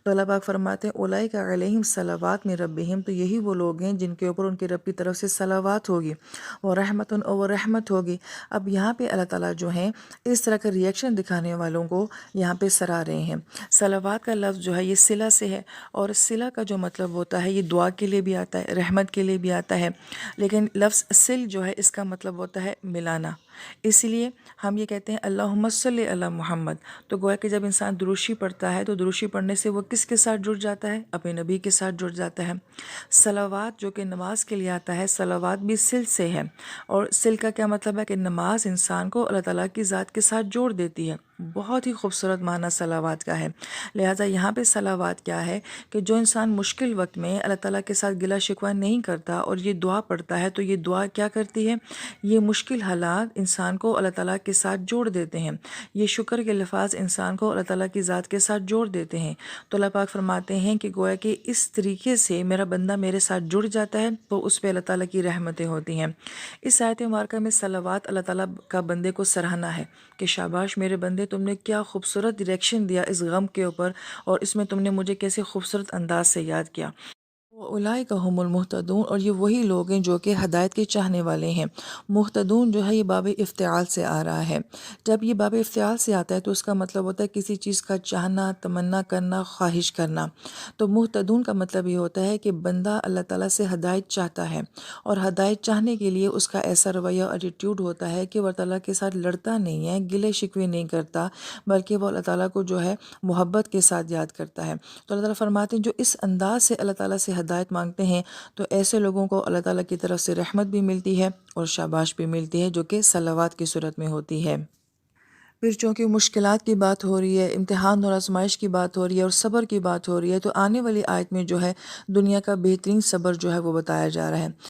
تو اللہ پاک فرماتے ہیں اولئک علیہم صلوات من ربہم، تو یہی وہ لوگ ہیں جن کے اوپر ان کے رب کی طرف سے صلوات ہوگی، اور رحمت اور وہ رحمت ہوگی۔ اب یہاں پہ اللہ تعالیٰ جو ہیں اس طرح کا ریئیکشن دکھانے والوں کو یہاں پہ سرا رہے ہیں۔ صلوات کا لفظ جو ہے یہ صلہ سے ہے، اور صلہ کا جو مطلب ہوتا ہے یہ دعا کے لیے بھی آتا ہے، رحمت کے لیے بھی آتا ہے، لیکن لفظ صل جو ہے اس کا مطلب ہوتا ہے ملانا۔ اس لیے ہم یہ کہتے ہیں اللہم صلی علی محمد، تو گویا کہ جب انسان دروشی پڑھتا ہے تو دروشی پڑھنے سے وہ کس کے ساتھ جڑ جاتا ہے؟ اپنے نبی کے ساتھ جڑ جاتا ہے۔ صلوات جو کہ نماز کے لیے آتا ہے، صلوات بھی سل سے ہے، اور سل کا کیا مطلب ہے کہ نماز انسان کو اللہ تعالیٰ کی ذات کے ساتھ جوڑ دیتی ہے۔ بہت ہی خوبصورت معنی صلوات کا ہے۔ لہٰذا یہاں پہ صلوات کیا ہے کہ جو انسان مشکل وقت میں اللہ تعالیٰ کے ساتھ گلہ شکوہ نہیں کرتا اور یہ دعا پڑھتا ہے، تو یہ دعا کیا کرتی ہے؟ یہ مشکل حالات انسان کو اللہ تعالیٰ کے ساتھ جوڑ دیتے ہیں، یہ شکر کے لفاظ انسان کو اللہ تعالیٰ کی ذات کے ساتھ جوڑ دیتے ہیں۔ تو اللہ پاک فرماتے ہیں کہ گویا کہ اس طریقے سے میرا بندہ میرے ساتھ جڑ جاتا ہے تو اس پہ اللہ تعالیٰ کی رحمتیں ہوتی ہیں۔ اس آیت مبارکہ میں صلوات اللہ تعالیٰ کا بندے کو سراہنا ہے کہ شاباش میرے بندے، تم نے کیا خوبصورت ڈائریکشن دیا اس غم کے اوپر، اور اس میں تم نے مجھے کیسے خوبصورت انداز سے یاد کیا۔ اولئک هم المہتدون، اور یہ وہی لوگ ہیں جو کہ ہدایت کے چاہنے والے ہیں۔ مہتدون جو ہے یہ باب افتعال سے آ رہا ہے۔ جب یہ باب افتعال سے آتا ہے تو اس کا مطلب ہوتا ہے کسی چیز کا چاہنا، تمنا کرنا، خواہش کرنا۔ تو مہتدون کا مطلب یہ ہوتا ہے کہ بندہ اللہ تعالیٰ سے ہدایت چاہتا ہے، اور ہدایت چاہنے کے لیے اس کا ایسا رویہ ایٹیٹیوڈ ہوتا ہے کہ وہ اللہ تعالیٰ کے ساتھ لڑتا نہیں ہے، گلے شکوے نہیں کرتا، بلکہ وہ اللہ تعالیٰ کو جو ہے محبت کے ساتھ یاد کرتا ہے۔ تو اللہ تعالیٰ فرماتے ہیں جو اس انداز سے اللہ تعالیٰ سے ہدایت مانگتے ہیں تو ایسے لوگوں کو اللہ تعالیٰ کی طرف سے رحمت بھی ملتی ہے اور شاباش بھی ملتی ہے، جو کہ صلوات کی صورت میں ہوتی ہے۔ پھر چونکہ مشکلات کی بات ہو رہی ہے، امتحان اور آزمائش کی بات ہو رہی ہے، اور صبر کی بات ہو رہی ہے، تو آنے والی آیت میں جو ہے دنیا کا بہترین صبر جو ہے وہ بتایا جا رہا ہے۔